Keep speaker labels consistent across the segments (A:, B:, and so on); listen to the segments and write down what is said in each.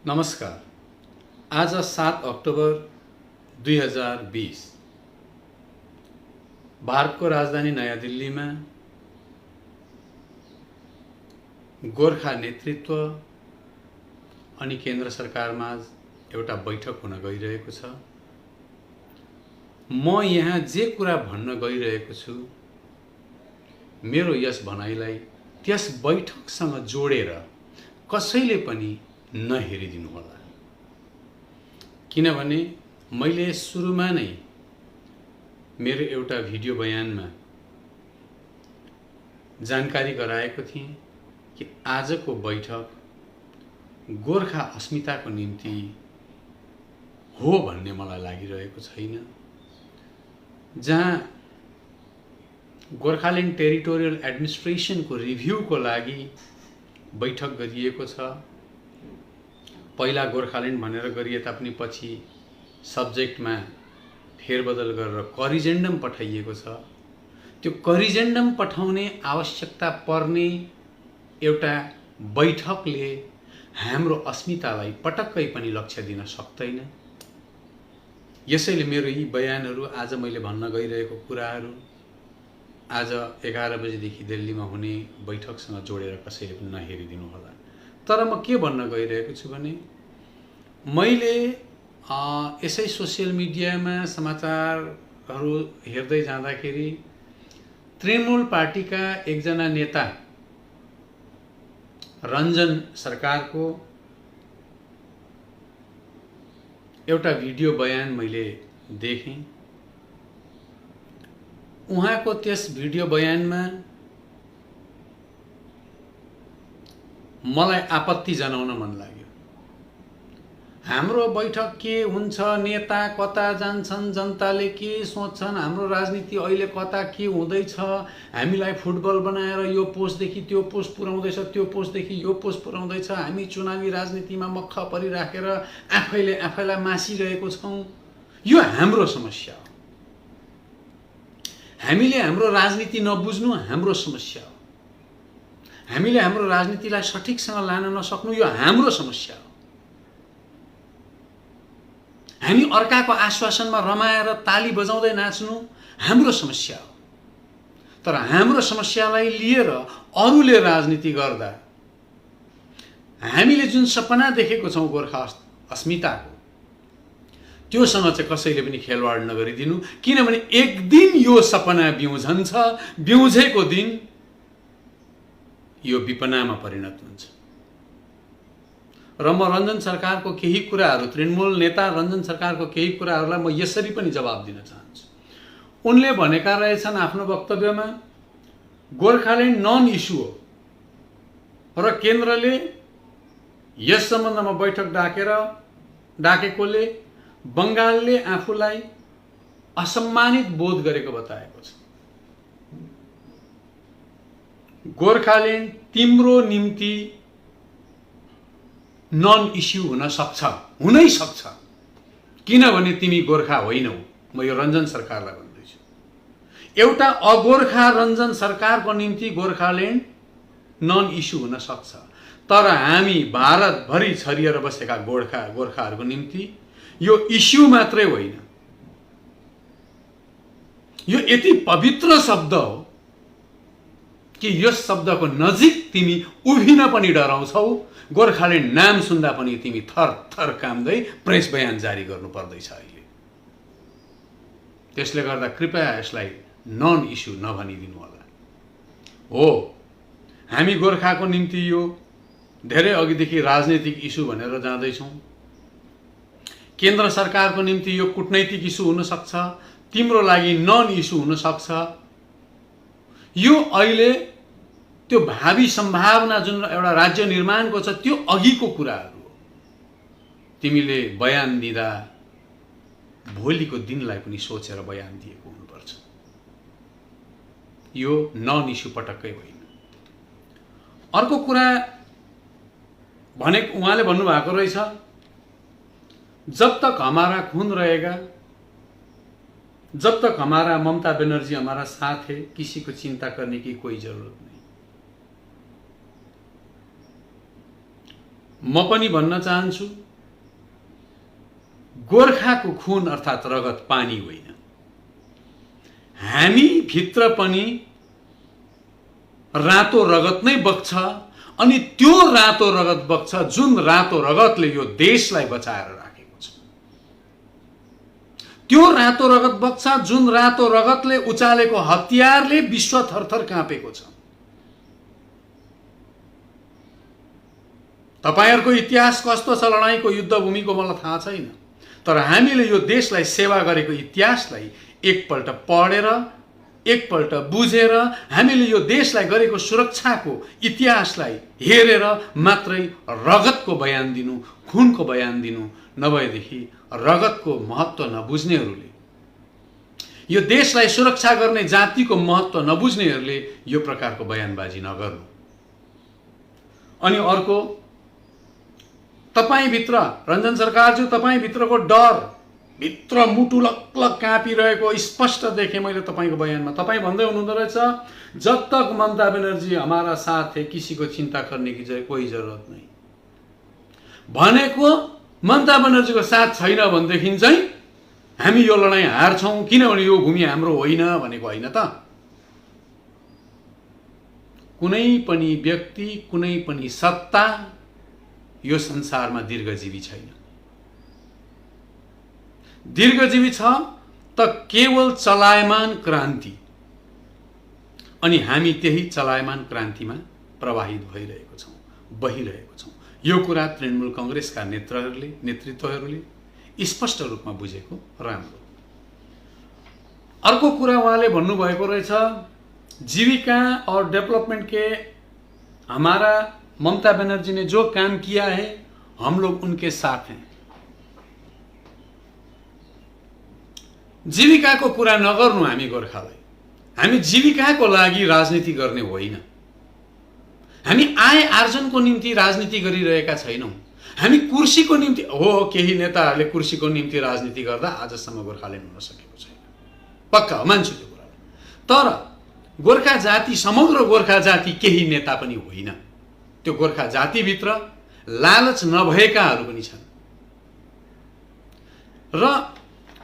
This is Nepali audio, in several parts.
A: नमस्कार। आज 7 अक्टोबर 2020 भारतको राजधानी नयाँ दिल्लीमा गोर्खा नेतृत्व अनि केन्द्र सरकारमा एउटा बैठक हुन गइरहेको छ। म यहाँ जे कुरा भन्न गइरहेको छु मेरो यस भनाइलाई त्यस बैठकसँग जोडेर कसैले पनि नहेरिदिनु होला, किनभने मैले सुरुमा नै मेरो एउटा भिडियो बयानमा जानकारी गराएको थिएँ कि आजको बैठक गोर्खा अस्मिताको निम्ति हो भन्ने मलाई लागिरहेको छैन। जहाँ गोर्खाल्यान्ड टेरिटोरियल एडमिनिस्ट्रेसनको रिभ्यूको लागि बैठक गरिएको छ। पहिला गोर्खाल्यान्ड भनेर गरिए तापनि पछि सब्जेक्टमा फेरबदल गरेर करिजेन्डम पठाइएको छ। त्यो करिजेन्डम पठाउने आवश्यकता पर्ने एउटा बैठकले हाम्रो अस्मितालाई पटक्कै पनि लक्ष्य दिन सक्दैन। यसैले मेरो यी बयानहरू, आज मैले भन्न गइरहेको कुराहरू आज 11 बजेदेखि दिल्लीमा हुने बैठकसँग जोडेर कसैले पनि नहेरिदिनु होला। तर म के भन्न गइरहेको छु भने मैले यसै सोसियल मिडियामा समाचारहरू हेर्दै जाँदाखेरि तृणमूल पार्टीका एकजना नेता रञ्जन सरकारको एउटा भिडियो बयान मैले देखेँ। उहाँको त्यस भिडियो बयानमा मलाई आपत्ति जनाउन मन लाग्यो। हाम्रो बैठक के हुन्छ, नेता कता जान्छन्, जनताले के सोच्छन्, हाम्रो राजनीति अहिले कता के हुँदैछ, हामीलाई फुटबल बनाएर यो पोस्टदेखि त्यो पोस्ट पुर्याउँदैछ, त्यो पोस्टदेखि यो पोस्ट पुर्याउँदैछ, हामी चुनावी राजनीतिमा मक्ख परिराखेर आफैले आफैलाई मासिरहेको छौँ। यो हाम्रो समस्या हो। हामीले हाम्रो राजनीति नबुझ्नु हाम्रो समस्या हो। हामीले हाम्रो राजनीतिलाई सठिकसँग लान नसक्नु यो हाम्रो समस्या हो। हामी अर्काको आश्वासनमा रमाएर ताली बजाउँदै नाच्नु हाम्रो समस्या हो। तर हाम्रो समस्यालाई लिएर अरूले राजनीति गर्दा हामीले जुन सपना देखेको छौँ गोर्खा अस्मिताको, त्योसँग चाहिँ कसैले पनि खेलवाड नगरिदिनु। किनभने एक दिन यो सपना बिउझन्छ, बिउझेको दिन यो विपनामा परिणत हुन्छ। र म रञ्जन सरकारको केही कुराहरू, तृणमूल नेता रञ्जन सरकारको केही कुराहरूलाई म यसरी पनि जवाब दिन चाहन्छु। उनले भनेका रहेछन् आफ्नो वक्तव्यमा, गोर्खाल्यान्ड नन इस्यु हो र केन्द्रले यस सम्बन्धमा बैठक डाकेकोले बङ्गालले आफूलाई असम्मानित बोध गरेको बताएको छ। गोर्खाल्यान्ड तिम्रो निम्ति नन इस्यु हुन सक्छ, हुनै सक्छ, किनभने तिमी गोर्खा होइनौ। म यो रञ्जन सरकारलाई भन्दैछु। एउटा अगोर्खा रञ्जन सरकारको निम्ति गोर्खाल्यान्ड नन इस्यु हुन सक्छ, तर हामी भारतभरि छरिएर बसेका गोर्खाहरूको निम्ति यो इस्यु मात्रै होइन। यो यति पवित्र शब्द हो कि यस शब्दको नजिक तिमी उभिन पनि डराउँछौ। गोर्खाल्यान्ड नाम सुन्दा पनि तिमी थर थर काम्दै प्रेस बयान जारी गर्नु पर्दैछ अहिले। त्यसले गर्दा कृपया यसलाई नन इस्यु नभनिदिनु होला। हो, हामी गोर्खाको निम्ति यो धेरै अघिदेखि राजनैतिक इस्यु भनेर जाँदैछौँ। केन्द्र सरकारको निम्ति यो कूटनैतिक इस्यु हुन सक्छ, तिम्रो लागि नन इस्यु हुन सक्छ। यो अहिले त्यो भावी सम्भावना जुन एउटा राज्य निर्माणको छ त्यो अघिको कुराहरू हो। तिमीले बयान दिँदा भोलिको दिनलाई पनि सोचेर बयान दिएको हुनुपर्छ। यो नन इस्यु पटक्कै होइन। अर्को कुरा भनेको उहाँले भन्नुभएको रहेछ, जब तक हमारा खून रहेगा, जब तक हमारा ममता बनर्जी हमारा साथ है, किसी को चिंता करने की कोई जरूरत नहीं। म पनि भन्न चाहन्छु, गोर्खाको खून अर्थात् रगत पानी होइन। हामी भित्र पनि रातो रगत नै बग्छ, अनि त्यो रातो रगत बग्छ जुन रातो रगतले यो देशलाई बचाएर राखेको छ। त्यो रातो रगत बग्छ जुन रातो रगतले उचालेको हतियारले विश्व थरथर काँपेको छ। तपाईहरुको इतिहास कस्तो छ लडाईको, युद्धभूमिको मलाई थाहा छैन, तर हामीले यो देशलाई सेवा गरेको इतिहासलाई एकपल्ट पढेर, एकपल्ट बुझेर, हामीले यो देशलाई गरेको सुरक्षाको इतिहासलाई हेरेर मात्रै रगतको बयान दिनु, खुनको बयान दिनु, नभएदेखि रगतको महत्त्व नबुझ्नेहरूले, यो देशलाई सुरक्षा गर्ने जातिको महत्त्व नबुझ्नेहरूले यो प्रकारको बयानबाजी नगर्नु। अनि अर्को, तपाईभित्र रञ्जन सरकारज्यू, तपाईभित्रको डर, भित्र मुटु लकलक काँपिरहेको स्पष्ट देखेँ मैले तपाईको बयानमा। तपाईँ भन्दै हुनुहुँदो रहेछ, जब तक ममता बनर्जी हमारा साथ है किसी को चिंता करने की कोई जरूरत नहीं। भनेको ममता बनर्जीको साथ छैन भनेदेखि चाहिँ हामी यो लडाईँ हार्छौं, किनभने यो भूमि हाम्रो होइन भनेको होइन त। कुनै पनि व्यक्ति, कुनै पनि सत्ता यो संसारमा दीर्घजीवी छैन। दीर्घजीवी छ त केवल चलायमान क्रान्ति, अनि हामी त्यही चलायमान क्रान्तिमा प्रवाहित भइरहेको छौं, बहिरहेको छौं। यो कुरा तृणमूल कांग्रेसका नेतृत्वहरूले स्पष्ट रूपमा बुझेको राम्रो। अर्को कुरा उहाँले भन्नुभएको रहेछ, जीविका और डेवलपमेंट के हमारा ममता बनर्जी ने जो काम किया है हम लोग उनके साथ हैं। जीविकाको कुरा नगर्नु हामी गोर्खालाई। हामी जीविकाको लागि राजनीति गर्ने होइन। हामी आय आर्जनको निम्ति राजनीति गरिरहेका छैनौं। हामी कुर्सीको निम्ति हो, केही नेताहरूले कुर्सीको निम्ति राजनीति गर्दा आजसम्म गोर्खाल्यान्ड हुन सकेको छैन, पक्का मान्छु त्यो कुरा। तर गोर्खा जाति, समग्र गोर्खा जाति केही नेता पनि होइन। त्यो गोर्खा जातिभित्र लालच नभएकाहरू पनि छन्। र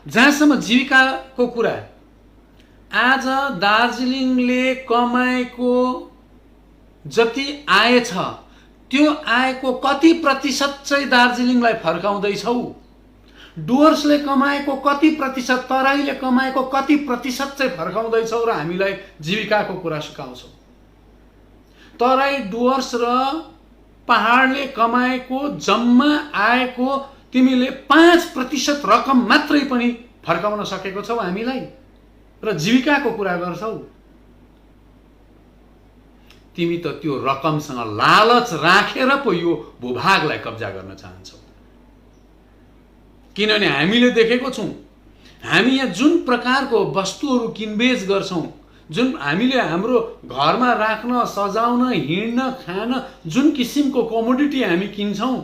A: जहाँसम्म जीविकाको कुरा, आज दार्जिलिङले कमाएको जति आय छ त्यो आयको कति प्रतिशत चाहिँ दार्जिलिङलाई फर्काउँदैछौ? डुवर्सले कमाएको कति प्रतिशत, तराईले कमाएको कति प्रतिशत चाहिँ फर्काउँदैछौ र हामीलाई जीविकाको कुरा सिकाउँछौ? तराई, डुवर्स र पहाडले कमाएको जम्मा आयको तिमीले 5% रकम मात्रै पनि फर्काउन सकेको छौ हामीलाई, र जीविकाको कुरा गर्छौ? तिमी त त्यो रकमसँग लालच राखेर पो यो भूभागलाई कब्जा गर्न चाहन्छौ। किनभने हामीले देखेको छौं, हामी यहाँ जुन प्रकारको वस्तुहरू किनबेच गर्छौं, जुन हामीले हाम्रो घरमा राख्न, सजाउन, हिँड्न, खान जुन किसिमको कमोडिटी हामी किन्छौं,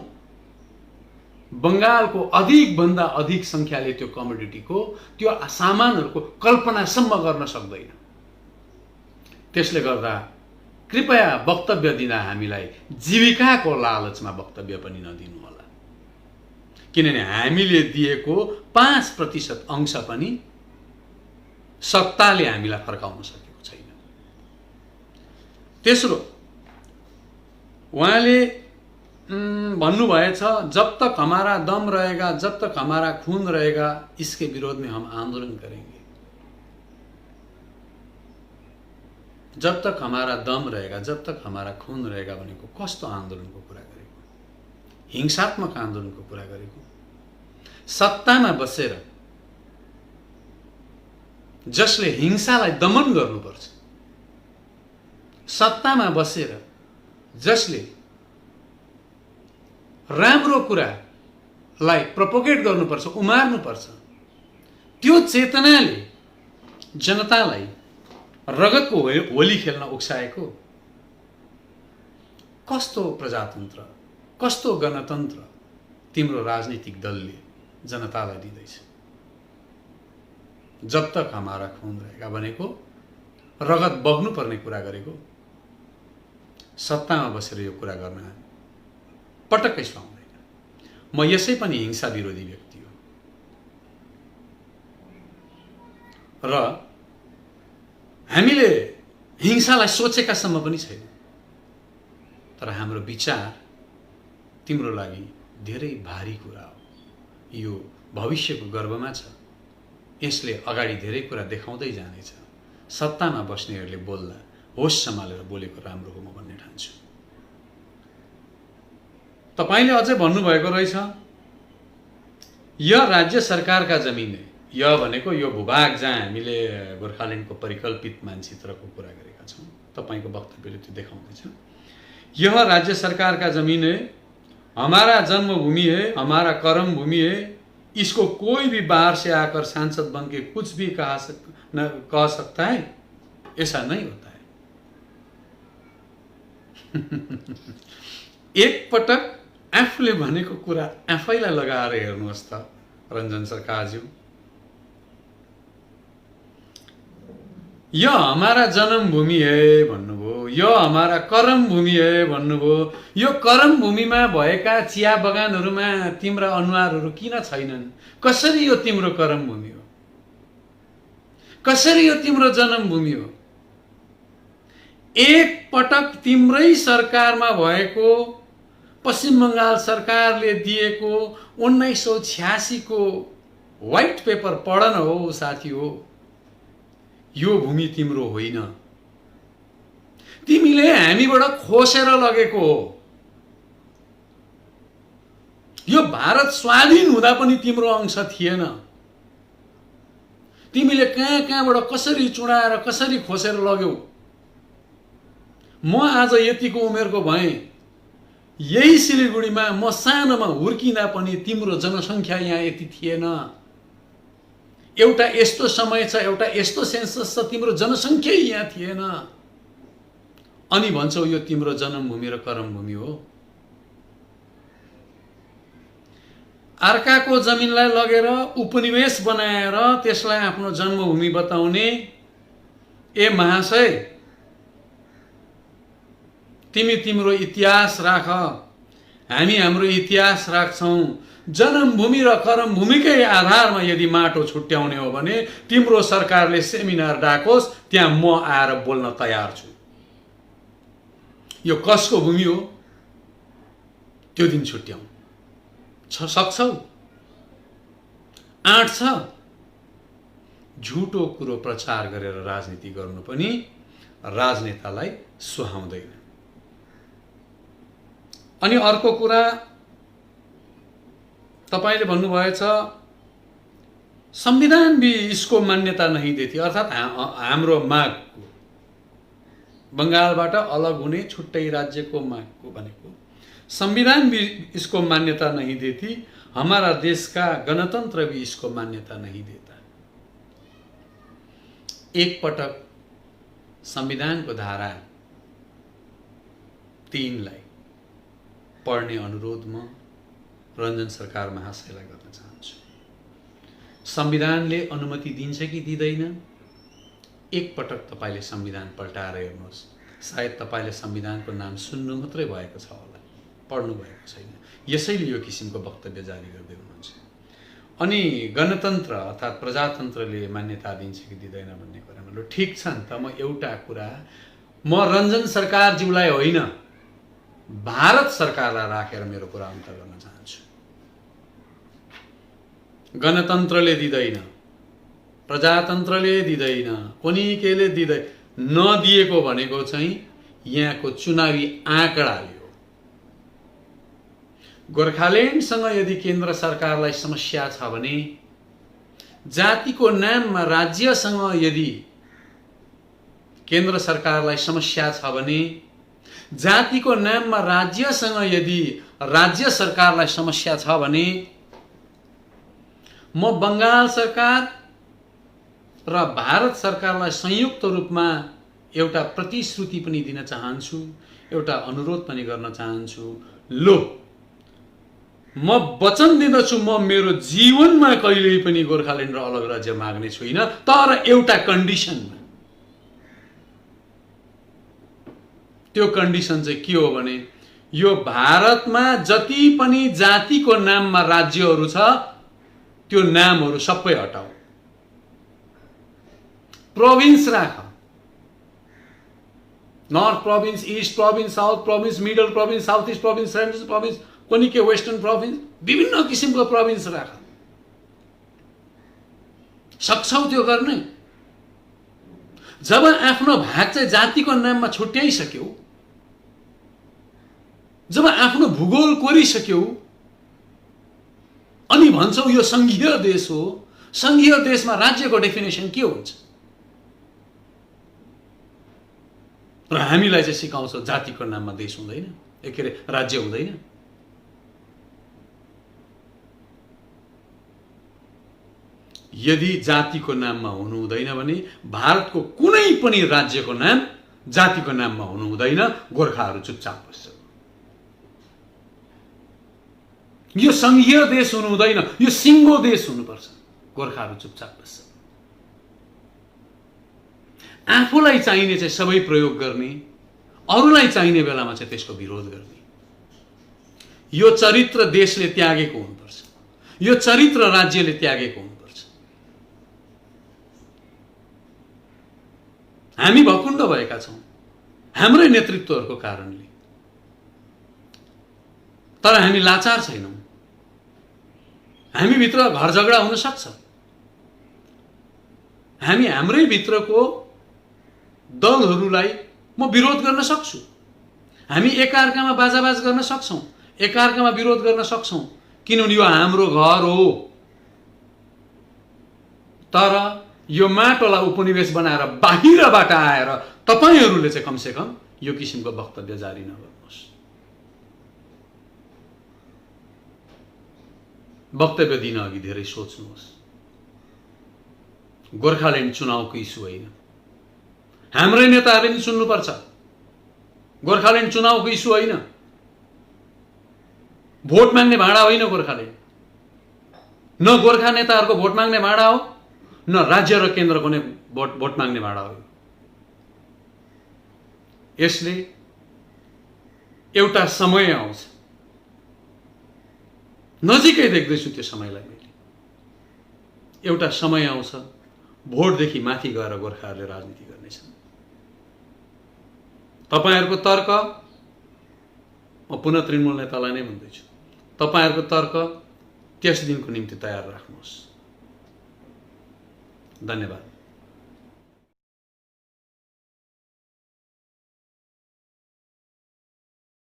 A: बंगालको अधिक भन्दा अधिक संख्याले त्यो कमोडिटीको, त्यो सामानहरूको कल्पनासम्म गर्न सक्दैन। त्यसले गर्दा कृपया वक्तव्य दिँदा हामीलाई जीविकाको लालचमा वक्तव्य पनि नदिनु होला, किनभने हामीले दिएको 5% अंश पनि सत्ताले हामीलाई फर्काउन सकेको छैन। तेस्रो, उहाँले भन्नुभएछ, जब तक हमारा दम रहेगा, जब तक हमारा खून रहेगा, इसके विरोध में हम आंदोलन करेंगे। जब तक हमारा दम रहेगा, जब तक हमारा खून रहेगा भनेको कस्तो आन्दोलनको कुरा गरेको? हिंसात्मक आन्दोलनको कुरा गरेको। सत्तामा बसेर जसले हिंसालाई दमन गर्नुपर्छ, सत्तामा बसेर जसले राम्रो कुरालाई प्रोपोगेट गर्नुपर्छ, उमार्नुपर्छ, त्यो चेतनाले जनतालाई रगतको होली खेल्न उक्साएको कस्तो प्रजातन्त्र, कस्तो गणतन्त्र तिम्रो राजनीतिक दलले जनतालाई दिँदैछ? जब तक हमारा खून रहेगा भनेको रगत बग्नु पर्ने कुरा गरेको, सत्तामा बसेर यो कुरा गर्न पटक्कै सुहाउँदैन। म यसै पनि हिंसा विरोधी व्यक्ति हो र हामीले हिंसालाई सोचेकासम्म पनि छैन, तर हाम्रो विचार तिम्रो लागि धेरै भारी कुरा हो। यो भविष्यको गर्भमा छ, यसले अगाडि धेरै कुरा देखाउँदै जानेछ। सत्तामा बस्नेहरूले बोल्दा होस सम्हालेर बोलेको राम्रो हो म भन्ने ठान्छु। तपाईले अझै भन्नुभएको रहेछ यो राज्य सरकारका जमिन है, यो भनेको यो भूभाग जहाँ हामीले गोर्खाल्यान्डको परिकल्पित मानचित्रको कुरा गरेका छौँ, तपाईको वक्तव्यले त्यो देखाउँदैछ। यह राज्य सरकार का जमीन है, हमारा जन्मभूमि है, हमारा कर्म भूमि है, इसको कोई भी बाहर से आकर सांसद बन के कुछ भी कह सकता है, ऐसा नहीं होता है। एक पटक आफूले भनेको कुरा आफैलाई लगाएर हेर्नुहोस् त रञ्जन सरकारज्यू। यो हमारा जन्मभूमि है भन्नुभयो, यो हमारा कर्म भूमि है भन्नुभयो। यो कर्म भूमिमा भएका चिया बगानहरूमा तिम्रा अनुहारहरू किन छैनन्? कसरी यो तिम्रो कर्म भूमि हो? कसरी यो तिम्रो जन्मभूमि हो? एक पटक तिम्रै सरकारमा भएको पश्चिम बंगाल सरकारले दिएको 1986 को व्हाइट पेपर पढ्न हो साथी हो। यो भूमि तिम्रो होइन, तिमीले हामीबाट खोसेर लगेको हो। यो भारत स्वाधीन हुँदा पनि तिम्रो अंश थिएन। तिमीले कहाँबाट कसरी चुडाएर कसरी खोसेर लग्यौ। म आज यतिको उमेरको भएँ, यही सिलिगुडीमा म सानोमा हुर्किँदा पनि तिम्रो जनसङ्ख्या यहाँ यति थिएन। एउटा यस्तो समय छ, एउटा यस्तो सेन्सस छ, तिम्रो जनसङ्ख्या यहाँ थिएन। अनि भन्छौ यो तिम्रो जन्मभूमि र कर्मभूमि हो। अर्काको जमिनलाई लगेर उपनिवेश बनाएर त्यसलाई आफ्नो जन्मभूमि बताउने, ए महाशय तिमी तिम्रो इतिहास राख, हामी हाम्रो इतिहास राख्छौं। जन्मभूमि र कर्मभूमिकै आधारमा यदि माटो छुट्याउने हो भने तिम्रो सरकारले सेमिनार डाकोस्, त्यहाँ म आएर बोल्न तयार छु। यो कसको भूमि हो त्यो दिन छुट्याउँ सक्छौ? आँट छ? झुटो कुरो प्रचार गरेर राजनीति गर्नु पनि राजनेतालाई सुहाउँदैन। अनि अर्को कुरा तपाईले भन्नुभएछ संविधान भी इसको मान्यता नहीं देती, अर्थात हाम्रो मागको बंगालबाट अलग हुने छुट्टै राज्यको मागको भनेको संविधान भी इसको मान्यता नहीं देती, हमारा देश का गणतंत्र भी इसको मान्यता नहीं देता। एक पटक संविधान को धारा 3 लाई पढ्ने अनुरोध म रञ्जन सरकार महाशयलाई गर्न चाहन्छु। संविधानले अनुमति दिन्छ कि दिँदैन? एक पटक तपाईले संविधान पल्टाएर हेर्नुहोस्। सायद तपाईले संविधानको नाम सुन्नु मात्रै भएको छ होला, पढ्नु भएको छैन। यसैले यो किसिमको वक्तव्य जारी गर्दै हुनुहुन्छ। अनि गणतन्त्र अर्थात प्रजातन्त्रले मान्यता दिन्छ कि दिँदैन भन्ने कुरामा ल ठीक छ नि त। म एउटा कुरा म रञ्जन सरकारज्यूलाई होइन भारत सरकारलाई राखेर मेरो कुरा अन्त गर्न चाहन्छु। गणतन्त्रले दिँदैन, प्रजातन्त्रले दिँदैन, कुनै केले दिँदैन। नदिएको भनेको चाहिँ यहाँको चुनावी आँकडाले हो। गोर्खाल्यान्डसँग यदि केन्द्र सरकारलाई समस्या छ भने, जातिको नाममा राज्यसँग यदि केन्द्र सरकारलाई समस्या छ भने, जातिको नाममा राज्यसँग यदि राज्य सरकारलाई समस्या छ भने, म बंगाल सरकार र भारत सरकारलाई संयुक्त रूपमा एउटा प्रतिश्रुति पनि दिन चाहन्छु, एउटा अनुरोध पनि गर्न चाहन्छु। लो म वचन दिँदछु, म मेरो जीवनमा कहिल्यै पनि गोर्खाल्यान्ड र अलग राज्य माग्ने छुइन, तर एउटा कन्डिसनमा। त्यो कन्डिसन चाहिँ के हो भने यो भारतमा जति पनि जातिको नाममा राज्यहरू छ त्यो नामहरू सबै हटाऊ। प्रोभिन्स राख, north province, east province, south province, middle province, south east province, central province, कुनै के वेस्टर्न प्रोभिन्स, विभिन्न किसिमको प्रोभिन्स राख। सक्छौ त्यो गर्ने? जब आफ्नो भाग चाहिँ जातिको नाममा छुट्याइसक्यौ, जब आफ्नो भूगोल कोरिसक्यौ, अनि भन्छौ यो संघीय देश हो, संघीय देशमा राज्यको डेफिनेसन के हुन्छ? र हामीलाई चाहिँ सिकाउँछ जातिको नाममा देश हुँदैन, के अरे राज्य हुँदैन। यदि जातिको नाममा हुनु हुँदैन भने भारतको कुनै पनि राज्यको नाम जातिको नाममा हुनु हुँदैन। गोर्खाहरू चुपचाप बस्छ। यो संघीय देश हुनु हुँदैन, यो सिङ्गो देश हुनुपर्छ। गोर्खाहरू चुपचाप बस्छ। आफूलाई चाहिने चाहिँ सबै प्रयोग गर्ने, अरूलाई चाहिने बेलामा चाहिँ त्यसको विरोध गर्ने। यो चरित्र देशले त्यागेको हुनुपर्छ, यो चरित्र राज्यले त्यागेको हुनुपर्छ। हामी भकुण्ड भएका छौं हाम्रै नेतृत्वहरूको कारणले, तर हामी लाचार छैनौं। हामी भित्र घर झगडा हुन सक्छ, हामी हाम्रै भित्रको दलहरूलाई म विरोध गर्न सक्छु। हामी एकअर्कामा बाजाबाज गर्न सक्छौं, एकअर्कामा विरोध गर्न सक्छौं, किनभने यो हाम्रो घर हो। तर यो माटोलाई उपनिवेश बनाएर बाहिरबाट आएर तपाईहरुले चाहिँ कमसेकम यो किसिमको वक्तव्य जारी नगर्नुहोस्। वक्तव्य दिन अघि धेरै सोच्नुहोस्। गोर्खाल्यान्ड चुनावको इस्यु होइन, हाम्रै नेताहरूले नि सुन्नुपर्छ। गोर्खाल्यान्ड चुनावको इस्यु होइन, भोट माग्ने भाडा होइन गोर्खाल्यान्ड। न गोर्खा नेताहरूको भोट माग्ने भाडा हो, न राज्य र केन्द्रको नै भोट माग्ने भाडा हो। यसले एउटा समय आउँछ, नजिकै देख्दैछु त्यो समयलाई मैले। एउटा समय आउँछ, भोटदेखि माथि गएर गोर्खाहरूले राजनीति गर्नेछन्। तपाईहरुको तर्क, म पुनः तृणमूल नेतालाई नै भन्दैछु, तपाईहरुको तर्क त्यस दिनको निम्ति तयार राख्नुहोस्। धन्यवाद।